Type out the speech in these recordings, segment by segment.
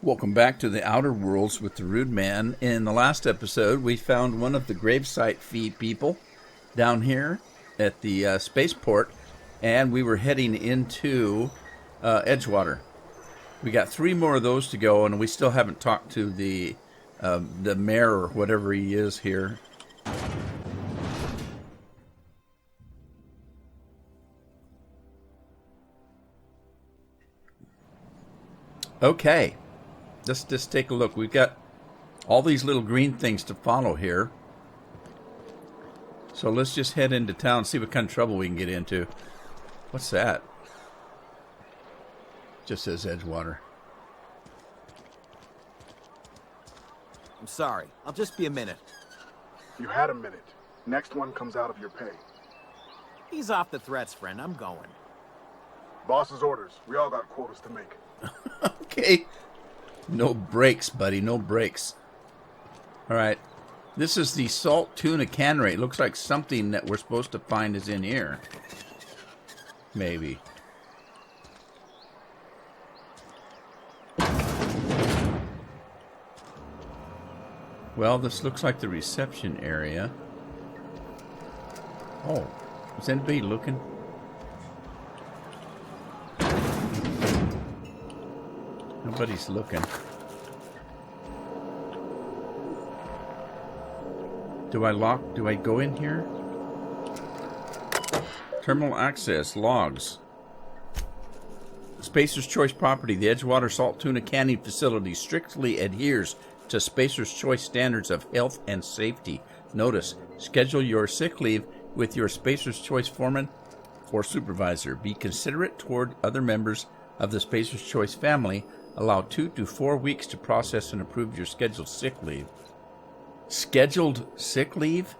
Welcome back to the Outer Worlds with the Rude Man. In the last episode, we found one of the gravesite fee people down here at the spaceport, and we were heading into Edgewater. We got 3 more of those to go, and we still haven't talked to the mayor or whatever he is here. Okay. Let's just take a look. We've got all these little green things to follow here. So let's just head into town and see what kind of trouble we can get into. What's that? Just says Edgewater. I'm sorry. I'll just be a minute. You had a minute. Next one comes out of your pay. Ease off the threats, friend. I'm going. Boss's orders. We all got quotas to make. Okay. No breaks, buddy. No breaks. All right. This is the salt tuna cannery. It looks like something that we're supposed to find is in here. Maybe. Well, this looks like the reception area. Oh, is anybody looking? Nobody's looking. Do I go in here? Terminal access, logs. Spacer's Choice property. The Edgewater Salt Tuna Canning Facility strictly adheres to Spacer's Choice standards of health and safety. Notice, schedule your sick leave with your Spacer's Choice foreman or supervisor. Be considerate toward other members of the Spacer's Choice family. Allow 2 to 4 weeks to process and approve your scheduled sick leave. Scheduled sick leave?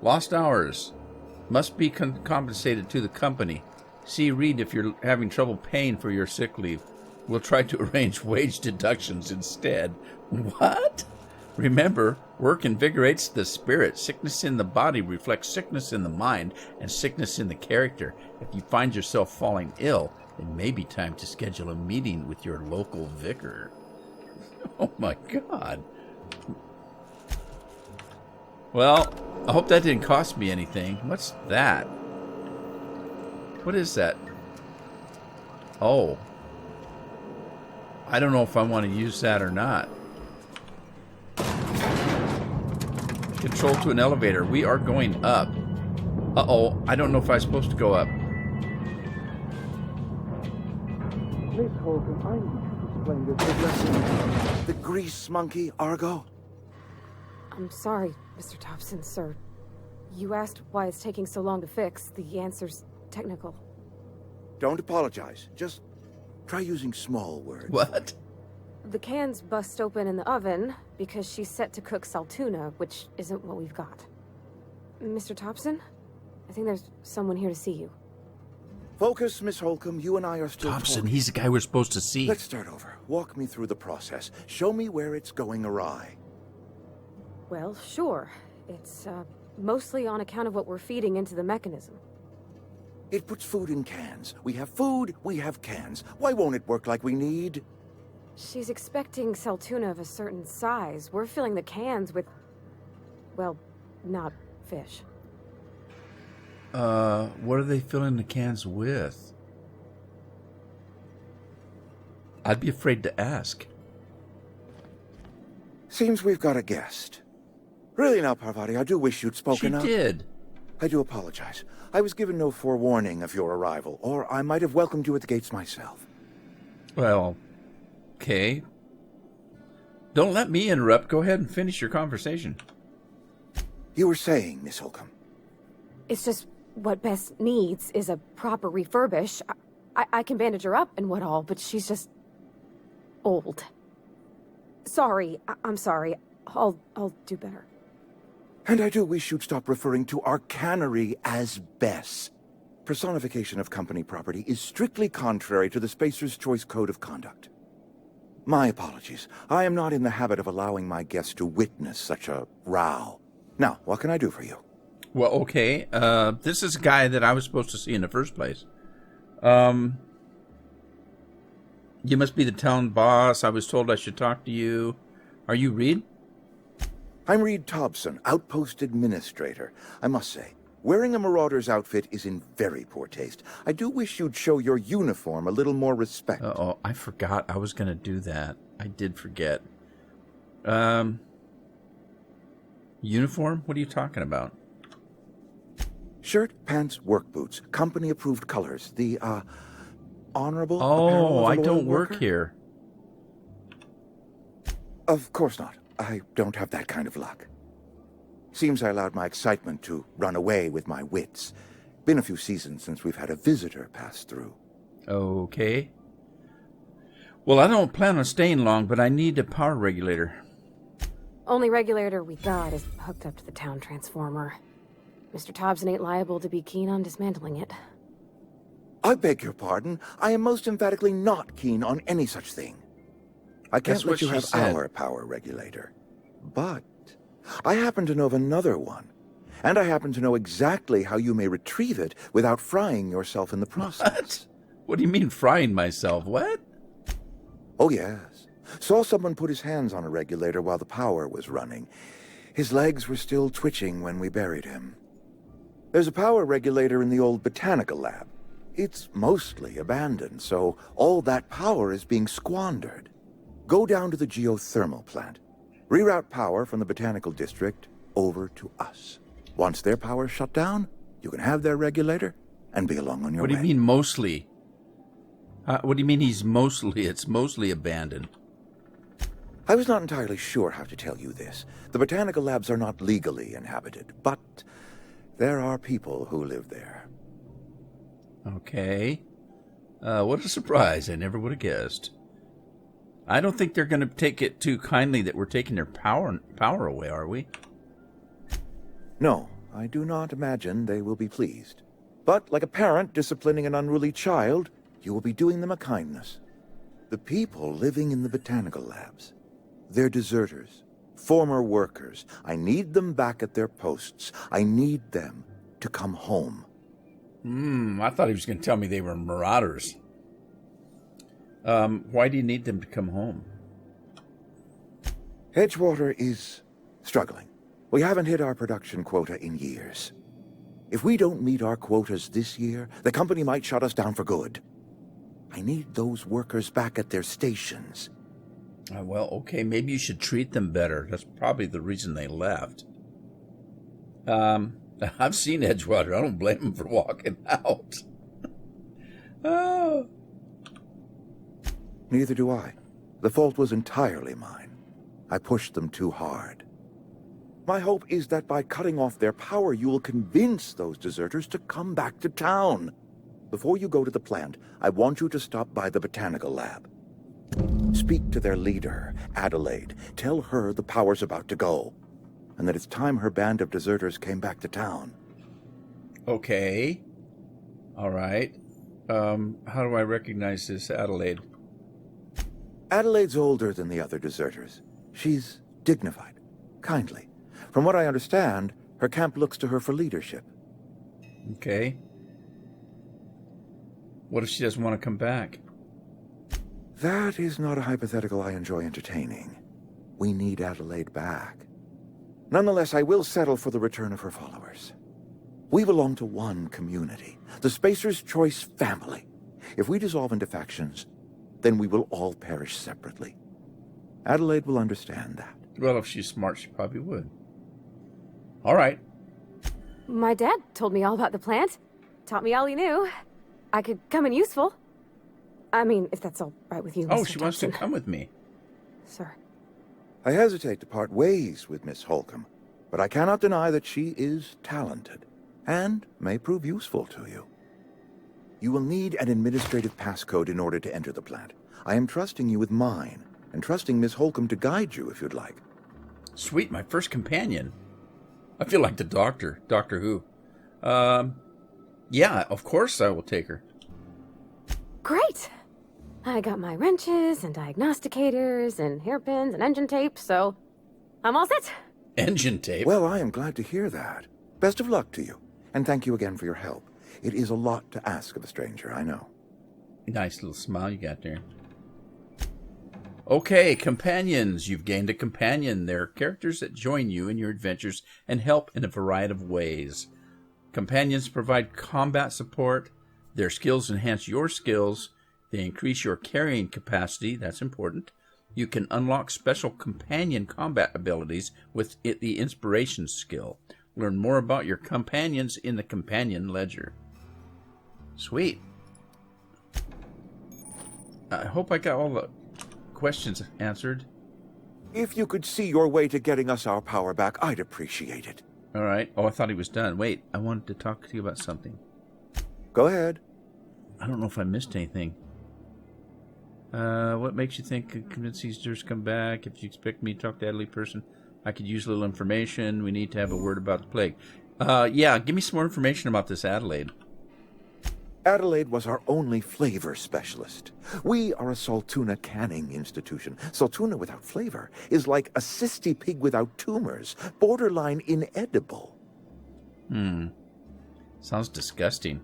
Lost hours must be compensated to the company. See Reed if you're having trouble paying for your sick leave. We'll try to arrange wage deductions instead. What? Remember, work invigorates the spirit. Sickness in the body reflects sickness in the mind and sickness in the character. If you find yourself falling ill, it may be time to schedule a meeting with your local vicar. Oh my God. Well, I hope that didn't cost me anything. What's that? What is that? Oh. I don't know if I want to use that or not. Control to an elevator. We are going up. Uh-oh. I don't know if I'm supposed to go up. Please hold him. I need to explain this. The grease monkey, Argo? I'm sorry, Mr. Thompson, sir. You asked why it's taking so long to fix. The answer's technical. Don't apologize. Just try using small words. What? The cans bust open in the oven because she's set to cook saltuna, which isn't what we've got. Mr. Thompson? I think there's someone here to see you. Focus, Miss Holcomb. You and I are still Thompson, talking. he's the guy we're supposed to see. Let's start over. Walk me through the process. Show me where it's going awry. Well, sure. It's, mostly on account of what we're feeding into the mechanism. It puts food in cans. We have food, we have cans. Why won't it work like we need? She's expecting saltuna of a certain size. We're filling the cans with, well, not fish. What are they filling the cans with? I'd be afraid to ask. Seems we've got a guest. Really now, Parvati, I do wish you'd spoken up. She did. I do apologize. I was given no forewarning of your arrival, or I might have welcomed you at the gates myself. Well, okay. Don't let me interrupt. Go ahead and finish your conversation. You were saying, Miss Holcomb. It's just what Bess needs is a proper refurbish. I can bandage her up and what all, but she's just old. Sorry, I'm sorry. I'll do better. And I do wish you'd stop referring to our cannery as Bess. Personification of company property is strictly contrary to the Spacer's Choice Code of Conduct. My apologies. I am not in the habit of allowing my guests to witness such a row. Now, what can I do for you? Well, okay. This is a guy that I was supposed to see in the first place. You must be the town boss. I was told I should talk to you. Are you Reed? I'm Reed Thompson, Outpost Administrator. I must say, wearing a marauder's outfit is in very poor taste. I do wish you'd show your uniform a little more respect. Uh-oh, I forgot I was going to do that. I did forget. Uniform? What are you talking about? Shirt, pants, work boots, company-approved colors. The, honorable Oh, apparel of a I loyal don't work worker? here. Of course not. I don't have that kind of luck. Seems I allowed my excitement to run away with my wits. Been a few seasons since we've had a visitor pass through. Okay. Well, I don't plan on staying long, but I need a power regulator. Only regulator we got is hooked up to the town transformer. Mr. Thompson ain't liable to be keen on dismantling it. I beg your pardon. I am most emphatically not keen on any such thing. I can't That's let what you she have said. our power regulator. But I happen to know of another one. And I happen to know exactly how you may retrieve it without frying yourself in the process. What do you mean frying myself? What? Oh, yes. Saw someone put his hands on a regulator while the power was running. His legs were still twitching when we buried him. There's a power regulator in the old botanical lab. It's mostly abandoned, so all that power is being squandered. Go down to the geothermal plant. Reroute power from the botanical district over to us. Once their power's shut down, you can have their regulator and be along on your What way. do you mean mostly? What do you mean he's mostly? It's mostly abandoned. I was not entirely sure how to tell you this. The botanical labs are not legally inhabited, but there are people who live there. Okay. What a surprise. I never would have guessed. I don't think they're going to take it too kindly that we're taking their power away, are we? No, I do not imagine they will be pleased. But like a parent disciplining an unruly child, you will be doing them a kindness. The people living in the botanical labs, they're deserters, former workers. I need them back at their posts. I need them to come home. I thought he was going to tell me they were marauders. Why do you need them to come home? Edgewater is struggling. We haven't hit our production quota in years. If we don't meet our quotas this year, the company might shut us down for good. I need those workers back at their stations. Well, okay, maybe you should treat them better. That's probably the reason they left. I've seen Edgewater. I don't blame them for walking out. Oh. Neither do I. The fault was entirely mine. I pushed them too hard. My hope is that by cutting off their power, you will convince those deserters to come back to town. Before you go to the plant, I want you to stop by the botanical lab. Speak to their leader, Adelaide. Tell her the power's about to go, and that it's time her band of deserters came back to town. Okay. All right. How do I recognize this Adelaide? Adelaide's older than the other deserters. She's dignified, kindly. From what I understand, her camp looks to her for leadership. Okay. What if she doesn't want to come back? That is not a hypothetical I enjoy entertaining. We need Adelaide back. Nonetheless, I will settle for the return of her followers. We belong to one community, the Spacer's Choice family. If we dissolve into factions, then we will all perish separately. Adelaide will understand that. Well, if she's smart, she probably would. All right. My dad told me all about the plant. Taught me all he knew. I could come in useful. I mean, if that's all right with you, Oh, Mr. she wants to Thompson. come with me. Sir. I hesitate to part ways with Miss Holcomb, but I cannot deny that she is talented and may prove useful to you. You will need an administrative passcode in order to enter the plant. I am trusting you with mine, and trusting Miss Holcomb to guide you if you'd like. Sweet, my first companion. I feel like the Doctor. Doctor Who. Yeah, of course I will take her. Great! I got my wrenches and diagnosticators and hairpins and engine tape, so I'm all set. Engine tape. Well, I am glad to hear that. Best of luck to you, and thank you again for your help. It is a lot to ask of a stranger, I know. Nice little smile you got there. Okay, companions. You've gained a companion. They're characters that join you in your adventures and help in a variety of ways. Companions provide combat support. Their skills enhance your skills. They increase your carrying capacity. That's important. You can unlock special companion combat abilities with the inspiration skill. Learn more about your companions in the companion ledger. Sweet. I hope I got all the questions answered. If you could see your way to getting us our power back, I'd appreciate it. All right. Oh, I thought he was done. Wait, I wanted to talk to you about something. Go ahead. I don't know if I missed anything. What makes you think convince Easters come back? If you expect me to talk to Adelaide person, I could use a little information. We need to have a word about the plague. Yeah, give me some more information about this Adelaide. Adelaide was our only flavor specialist. We are a Saltuna canning institution. Saltuna without flavor is like a cysty pig without tumors, borderline inedible. Sounds disgusting.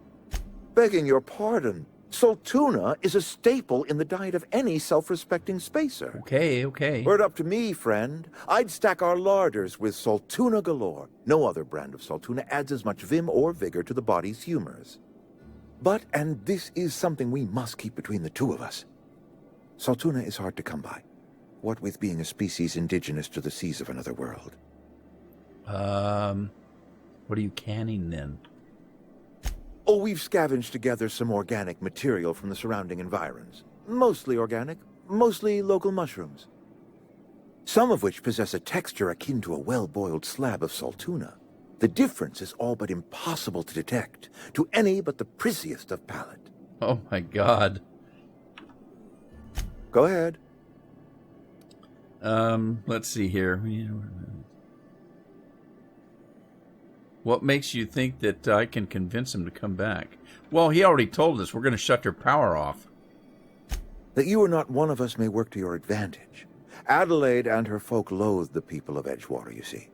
Begging your pardon, Saltuna is a staple in the diet of any self-respecting spacer. Okay. Were it up to me, friend, I'd stack our larders with Saltuna galore. No other brand of Saltuna adds as much vim or vigor to the body's humors. But, and this is something we must keep between the two of us, Saltuna is hard to come by, what with being a species indigenous to the seas of another world. What are you canning then? Oh, we've scavenged together some organic material from the surrounding environs. Mostly organic, mostly local mushrooms. Some of which possess a texture akin to a well-boiled slab of Saltuna. The difference is all but impossible to detect to any but the prissiest of palate. Oh my God. Go ahead. Let's see here. What makes you think that I can convince him to come back? Well, he already told us we're going to shut their power off. That you are not one of us may work to your advantage. Adelaide and her folk loathe the people of Edgewater, you see.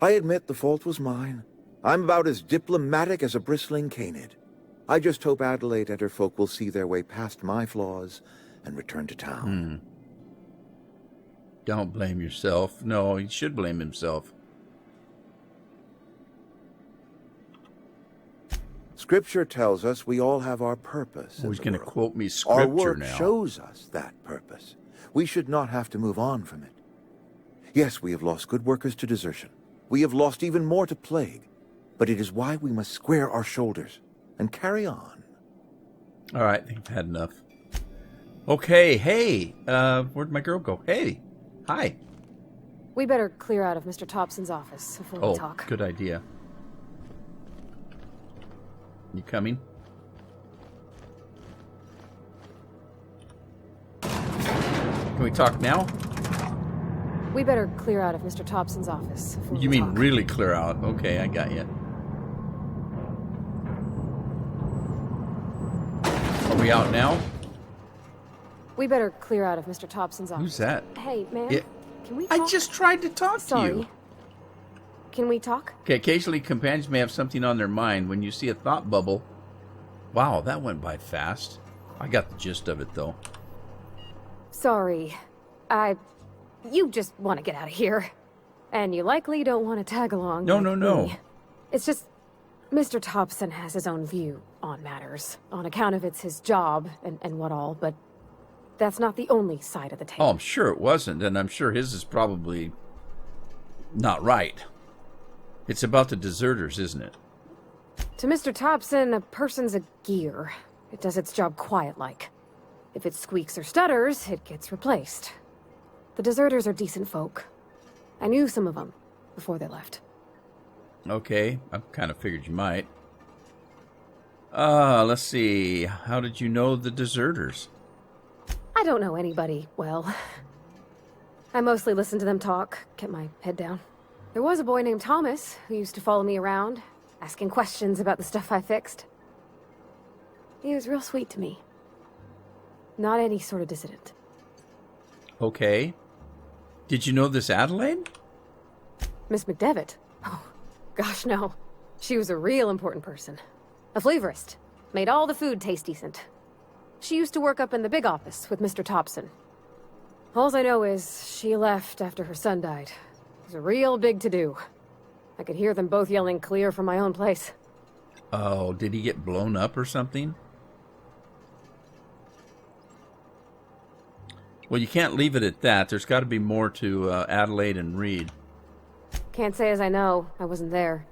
I admit the fault was mine. I'm about as diplomatic as a bristling canid. I just hope Adelaide and her folk will see their way past my flaws and return to town. Don't blame yourself. No, he should blame himself. Scripture tells us we all have our purpose. He's going to quote me scripture our work now. shows us that purpose. We should not have to move on from it. Yes, we have lost good workers to desertion. We have lost even more to plague. But it is why we must square our shoulders and carry on. All right, I think I've had enough. Okay, hey, where'd my girl go? Hey, hi. We better clear out of Mr. Thompson's office before we talk. Good idea. You coming? Can we talk now? We better clear out of Mr. Thompson's office before You we mean talk. really clear out? Okay, I got you. Are we out now? We better clear out of Mr. Thompson's office. Who's that? Hey, man. Yeah. Can we talk? I just tried to talk to Sorry. you. Can we talk? Okay, occasionally companions may have something on their mind. When you see a thought bubble... Wow, that went by fast. I got the gist of it, though. Sorry. You just want to get out of here. And you likely don't want to tag along. No, like no. me. It's just... Mr. Thompson has his own view on matters. On account of it's his job and what all, but... That's not the only side of the table. Oh, I'm sure it wasn't, and I'm sure his is probably not right. It's about the deserters, isn't it? To Mr. Thompson, a person's a gear. It does its job quiet-like. If it squeaks or stutters, it gets replaced. The deserters are decent folk. I knew some of them before they left. Okay, I kind of figured you might. Let's see. How did you know the deserters? I don't know anybody well. I mostly listened to them talk, kept my head down. There was a boy named Thomas who used to follow me around, asking questions about the stuff I fixed. He was real sweet to me. Not any sort of dissident. Okay. Did you know this Adelaide? Miss McDevitt? Oh, gosh, no. She was a real important person. A flavorist. Made all the food taste decent. She used to work up in the big office with Mr. Thompson. All I know is she left after her son died. It was a real big to-do. I could hear them both yelling clear from my own place. Oh, did he get blown up or something? Well, you can't leave it at that. There's got to be more to Adelaide and Reed. Can't say as I know. I wasn't there.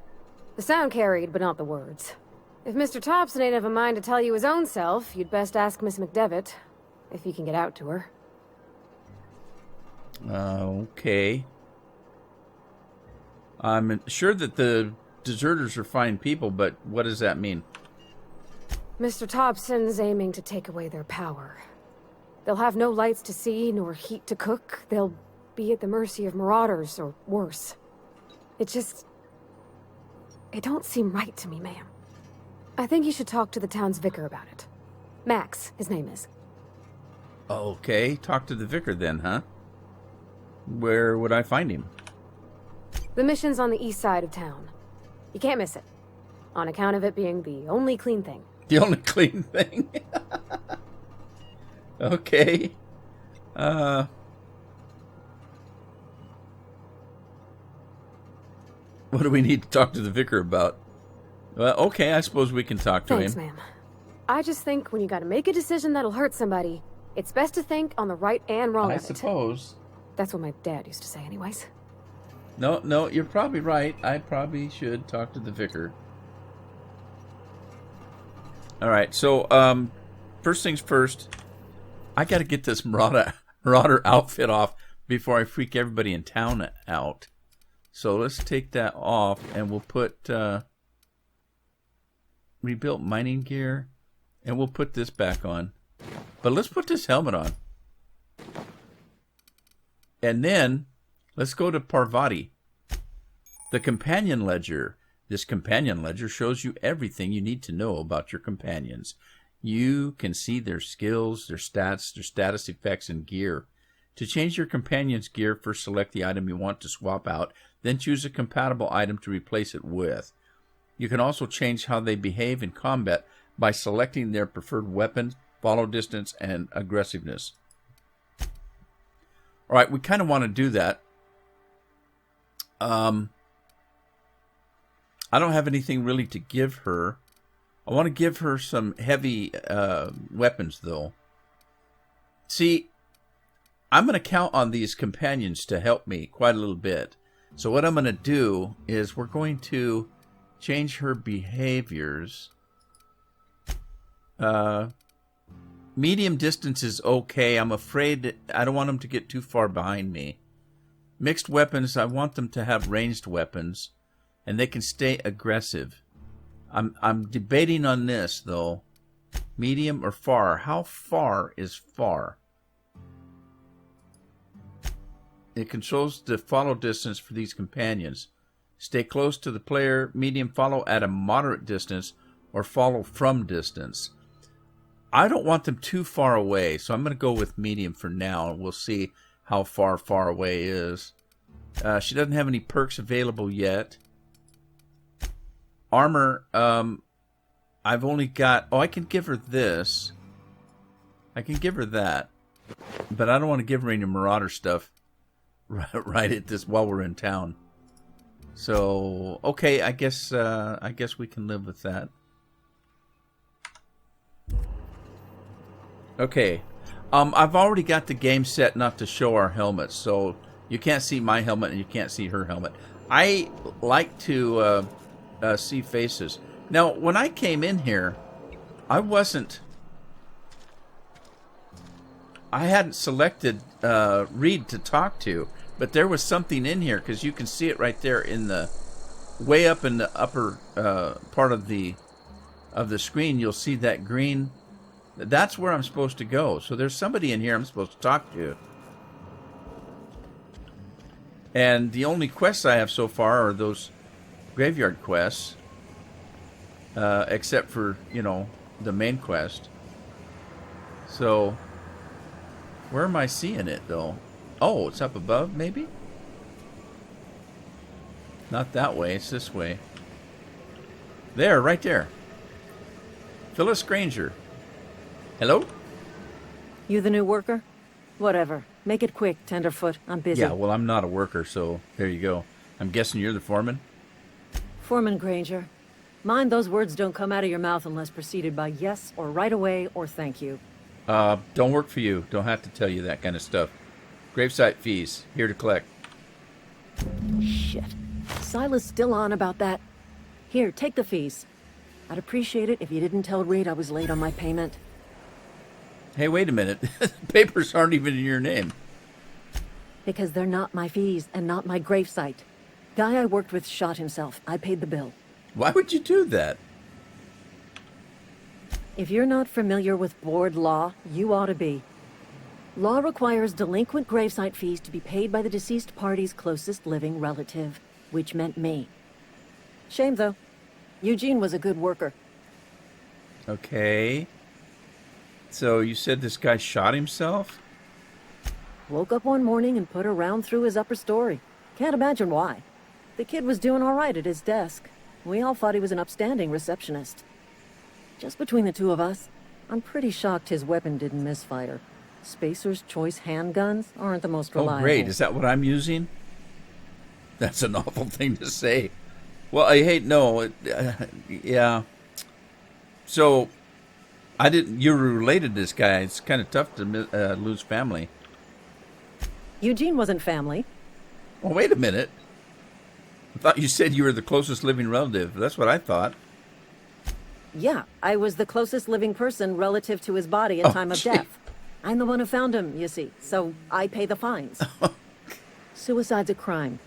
The sound carried, but not the words. If Mr. Thompson ain't of a mind to tell you his own self, you'd best ask Miss McDevitt, if you can get out to her. Okay. I'm sure that the deserters are fine people, but what does that mean? Mr. Thompson's aiming to take away their power. They'll have no lights to see, nor heat to cook. They'll be at the mercy of marauders, or worse. It don't seem right to me, ma'am. I think you should talk to the town's vicar about it. Max, his name is. Okay, talk to the vicar then, huh? Where would I find him? The mission's on the east side of town. You can't miss it, on account of it being the only clean thing. The only clean thing? Okay. What do we need to talk to the vicar about? Well, okay, I suppose we can talk to Thanks, him. ma'am. I just think when you gotta make a decision that'll hurt somebody, it's best to think on the right and wrong I of it. suppose. That's what my dad used to say anyways. No, you're probably right. I probably should talk to the vicar. All right, so first things first, I got to get this marauder outfit off before I freak everybody in town out. So let's take that off, and we'll put rebuilt mining gear, and we'll put this back on. But let's put this helmet on. And then let's go to Parvati. The companion ledger. This companion ledger shows you everything you need to know about your companions. You can see their skills, their stats, their status effects, and gear. To change your companion's gear, first select the item you want to swap out, then choose a compatible item to replace it with. You can also change how they behave in combat by selecting their preferred weapon, follow distance, and aggressiveness. All right, we kind of want to do that. I don't have anything really to give her. I want to give her some heavy weapons, though. See, I'm going to count on these companions to help me quite a little bit. So what I'm going to do is we're going to change her behaviors. Medium distance is okay. I'm afraid I don't want them to get too far behind me. Mixed weapons, I want them to have ranged weapons, and they can stay aggressive. I'm debating on this, though. Medium or far? How far is far? It controls the follow distance for these companions. Stay close to the player. Medium, follow at a moderate distance, or follow from distance. I don't want them too far away, so I'm going to go with medium for now, and we'll see how far away is. She doesn't have any perks available yet. Armor, I've only got... Oh, I can give her this. I can give her that. But I don't want to give her any Marauder stuff right at this while we're in town. So, okay, I guess we can live with that. Okay. I've already got the game set not to show our helmets, so you can't see my helmet and you can't see her helmet. I like to see faces. Now, when I came in here, I hadn't selected Reed to talk to, but there was something in here, because you can see it right there in the way up in the upper part of the screen. You'll see that green. That's where I'm supposed to go. So there's somebody in here I'm supposed to talk to. And the only quests I have so far are those graveyard quests. Except for, the main quest. So, where am I seeing it, though? Oh, it's up above, maybe? Not that way, it's this way. There, right there. Phyllis Granger. Hello? You the new worker? Whatever. Make it quick, Tenderfoot. I'm busy. Yeah, well, I'm not a worker, so there you go. I'm guessing you're the foreman? Foreman Granger. Mind those words don't come out of your mouth unless preceded by yes or right away or thank you. Don't work for you. Don't have to tell you that kind of stuff. Gravesite fees, here to collect. Shit. Silas still on about that. Here, take the fees. I'd appreciate it if you didn't tell Reed I was late on my payment. Hey, wait a minute. Papers aren't even in your name. Because they're not my fees and not my gravesite. Guy I worked with shot himself. I paid the bill. Why would you do that? If you're not familiar with board law, you ought to be. Law requires delinquent gravesite fees to be paid by the deceased party's closest living relative, which meant me. Shame, though. Eugene was a good worker. Okay. So you said this guy shot himself? Woke up one morning and put a round through his upper story. Can't imagine why. The kid was doing all right at his desk. We all thought he was an upstanding receptionist. Just between the two of us, I'm pretty shocked his weapon didn't misfire. Spacer's Choice handguns aren't the most reliable. Oh, great. Is that what I'm using? That's an awful thing to say. Well, I hate, no. Yeah. So, you're related to this guy. It's kind of tough to lose family. Eugene wasn't family. Well, wait a minute. I thought you said you were the closest living relative. That's what I thought. Yeah, I was the closest living person relative to his body in time of death. I'm the one who found him, you see, so I pay the fines. Suicide's a crime.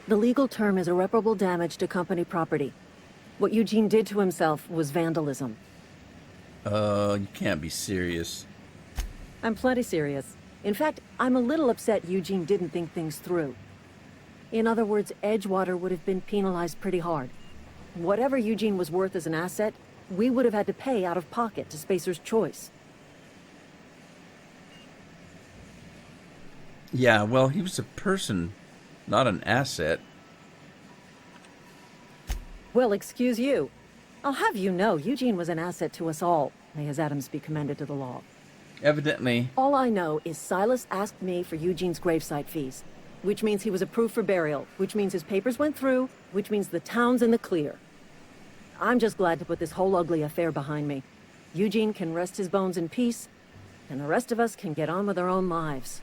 The legal term is irreparable damage to company property. What Eugene did to himself was vandalism. You can't be serious. I'm plenty serious. In fact, I'm a little upset Eugene didn't think things through. In other words, Edgewater would have been penalized pretty hard. Whatever Eugene was worth as an asset, we would have had to pay out of pocket to Spacer's Choice. Yeah, well, he was a person, not an asset. Well, excuse you. I'll have you know, Eugene was an asset to us all. May his atoms be commended to the law. Evidently. All I know is Silas asked me for Eugene's gravesite fees, which means he was approved for burial, which means his papers went through, which means the town's in the clear. I'm just glad to put this whole ugly affair behind me. Eugene can rest his bones in peace, and the rest of us can get on with our own lives.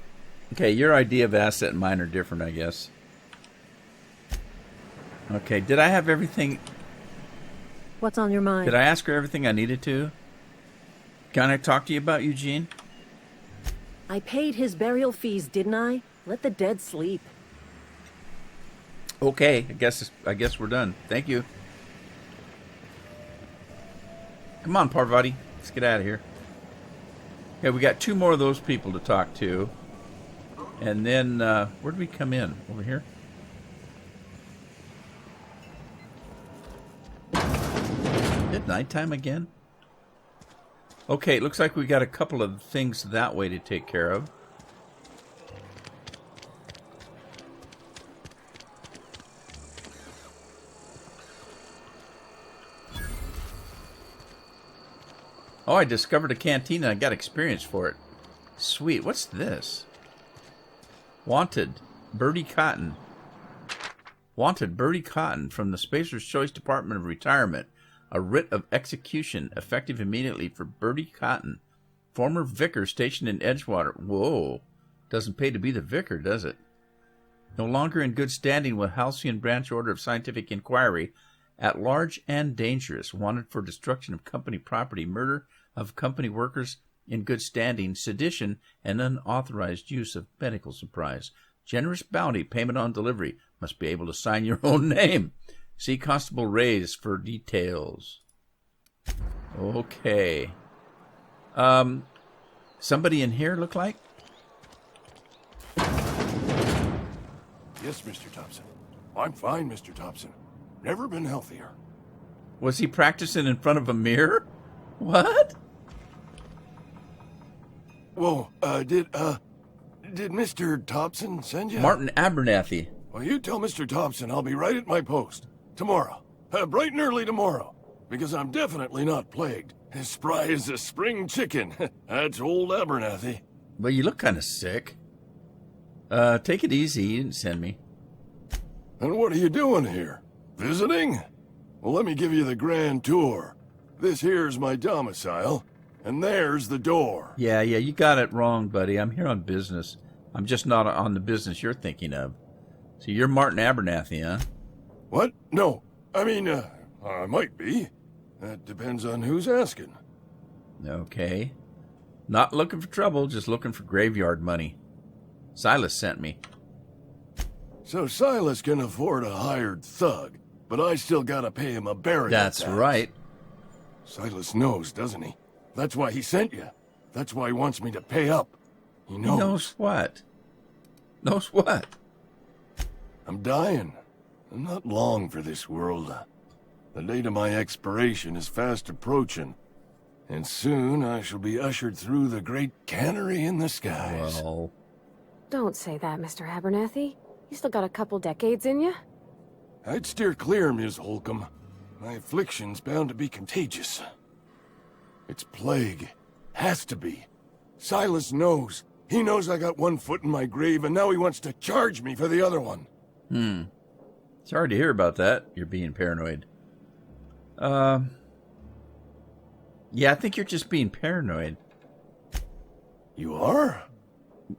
Okay, your idea of asset and mine are different, I guess. Okay, did I have everything? What's on your mind? Did I ask her everything I needed to? Can I talk to you about Eugene? I paid his burial fees, didn't I? Let the dead sleep. Okay, I guess we're done. Thank you. Come on, Parvati. Let's get out of here. Okay, we got two more of those people to talk to. And then, where do we come in? Over here? Is it nighttime again? Okay, it looks like we got a couple of things that way to take care of. Oh, I discovered a canteen and I got experience for it. Sweet. What's this? Wanted, Bertie Cotton. Wanted, Bertie Cotton from the Spacer's Choice Department of Retirement. A writ of execution effective immediately for Bertie Cotton, former vicar stationed in Edgewater. Whoa. Doesn't pay to be the vicar, does it? No longer in good standing with Halcyon Branch Order of Scientific Inquiry. At large and dangerous. Wanted for destruction of company property, murder of company workers in good standing, sedition, and unauthorized use of medical supplies. Generous bounty, payment on delivery. Must be able to sign your own name. See Constable Reyes for details. Okay. Somebody in here look like? Yes, Mr. Thompson. I'm fine, Mr. Thompson. Never been healthier. Was he practicing in front of a mirror? What? Whoa, did Mr. Thompson send you? Martin Abernathy. Well, you tell Mr. Thompson I'll be right at my post. Tomorrow. Bright and early tomorrow. Because I'm definitely not plagued. As spry as a spring chicken. That's old Abernathy. Well, you look kind of sick. Take it easy. You didn't send me. And what are you doing here? Visiting? Well, let me give you the grand tour. This here's my domicile, and there's the door. Yeah, you got it wrong, buddy. I'm here on business. I'm just not on the business you're thinking of. So you're Martin Abernathy, huh? What? No. I mean, I might be. That depends on who's asking. Okay. Not looking for trouble, just looking for graveyard money. Silas sent me. So Silas can afford a hired thug, but I still gotta pay him a burial That's tax. right. Silas knows, doesn't he? That's why he sent you. That's why he wants me to pay up. He knows. He knows what? Knows what? I'm dying. I'm not long for this world. The date of my expiration is fast approaching, and soon I shall be ushered through the great cannery in the skies. Well, Don't say that, Mr. Abernathy. You still got a couple decades in you. I'd steer clear, Ms. Holcomb. My affliction's bound to be contagious. It's plague. Has to be. Silas knows. He knows I got one foot in my grave, and now he wants to charge me for the other one. Sorry to hear about that. You're being paranoid. Yeah, I think you're just being paranoid. You are?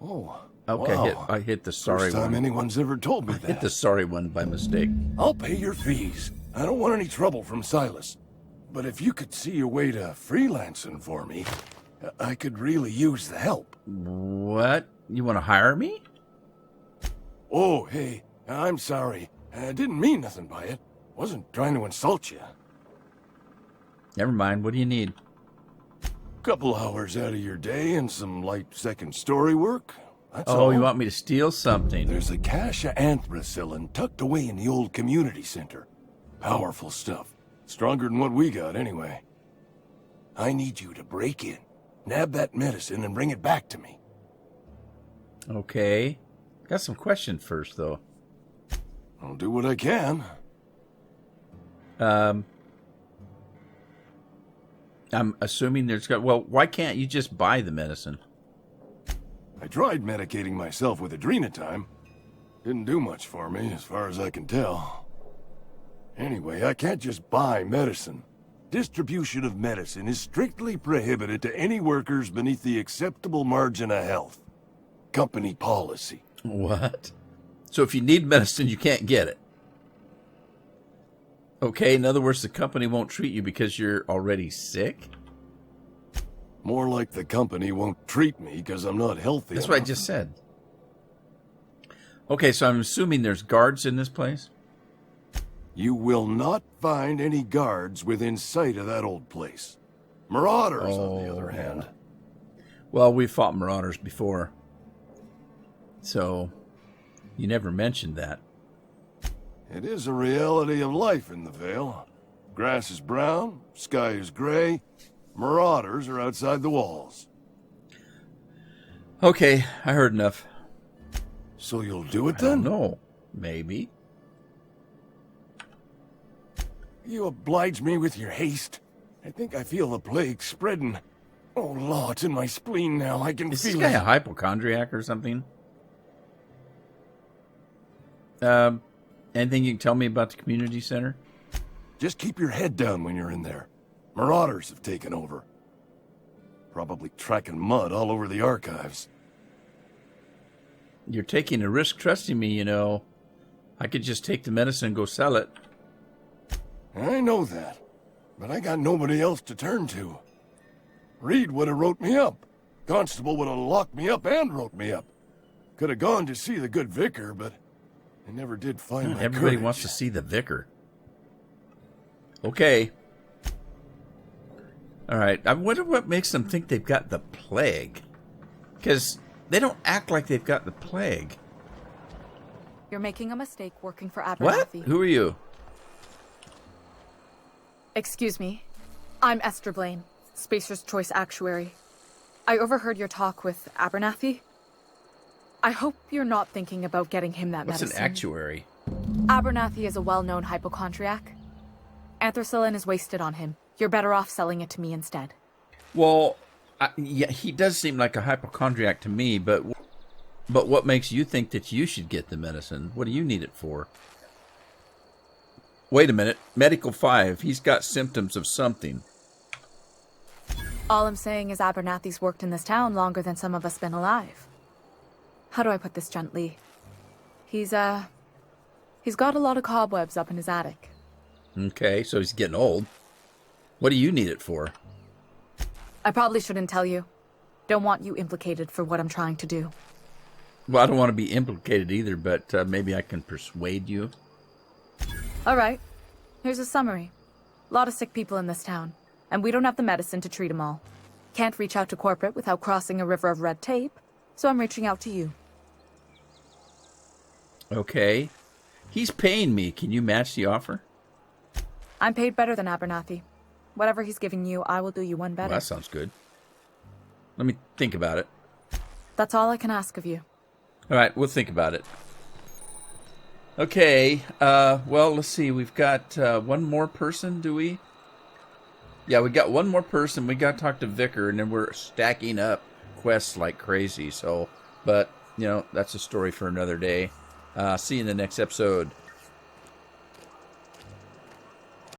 Oh, Okay, wow. I hit the sorry First time one. anyone's ever told me that. Hit the sorry one by mistake. I'll pay your fees. I don't want any trouble from Silas. But if you could see a way to freelancing for me, I could really use the help. What? You want to hire me? Oh, hey, I'm sorry. I didn't mean nothing by it. Wasn't trying to insult you. Never mind. What do you need? Couple hours out of your day and some light second story work. That's Oh, all. you want me to steal something? There's a cache of anthracillin tucked away in the old community center. Powerful stuff. Stronger than what we got, anyway. I need you to break in, nab that medicine, and bring it back to me. Okay. Got some questions first, though. I'll do what I can. I'm assuming there's got... Well, why can't you just buy the medicine? I tried medicating myself with adrenatime. Didn't do much for me, as far as I can tell. Anyway, I can't just buy medicine. Distribution of medicine is strictly prohibited to any workers beneath the acceptable margin of health. Company policy. What? So if you need medicine, you can't get it? Okay, in other words, the company won't treat you because you're already sick? More like the company won't treat me because I'm not healthy That's what I enough. just said. Okay, so I'm assuming there's guards in this place? You will not find any guards within sight of that old place. Marauders, on the other hand. Well, we fought marauders before. So, you never mentioned that. It is a reality of life in the Vale. Grass is brown, sky is gray. Marauders are outside the walls. Okay, I heard enough. So you'll do it I don't then? know. Maybe. You oblige me with your haste. I think I feel the plague spreading. Oh, Law, it's in my spleen now. I can Is this feel guy it. a hypochondriac or something? Anything you can tell me about the community center? Just keep your head down when you're in there. Marauders have taken over. Probably tracking mud all over the archives. You're taking a risk trusting me, you know. I could just take the medicine and go sell it. I know that, but I got nobody else to turn to. Reed would have wrote me up. Constable would have locked me up and wrote me up. Could have gone to see the good vicar, but I never did find my Everybody courage. wants to see the vicar. Okay. All right. I wonder what makes them think they've got the plague. Because they don't act like they've got the plague. You're making a mistake working for What? Abernathy. Who are you? Excuse me. I'm Esther Blaine, Spacer's Choice Actuary. I overheard your talk with Abernathy. I hope you're not thinking about getting him that What's medicine. an actuary? Abernathy is a well-known hypochondriac. Anthracillin is wasted on him. You're better off selling it to me instead. Well, yeah, he does seem like a hypochondriac to me, but But what makes you think that you should get the medicine? What do you need it for? Wait a minute. Medical 5. He's got symptoms of something. All I'm saying is Abernathy's worked in this town longer than some of us been alive. How do I put this gently? He's got a lot of cobwebs up in his attic. Okay, so he's getting old. What do you need it for? I probably shouldn't tell you. Don't want you implicated for what I'm trying to do. Well, I don't want to be implicated either, but maybe I can persuade you. All right. Here's a summary. A lot of sick people in this town, and we don't have the medicine to treat them all. Can't reach out to corporate without crossing a river of red tape, so I'm reaching out to you. Okay. He's paying me. Can you match the offer? I'm paid better than Abernathy. Whatever he's giving you, I will do you one better. Well, that sounds good. Let me think about it. That's all I can ask of you. All right, we'll think about it. Okay, well, let's see. We've got one more person, do we? Yeah, we got one more person. We got to talk to Vicar, and then we're stacking up quests like crazy. So, but, you know, that's a story for another day. See you in the next episode.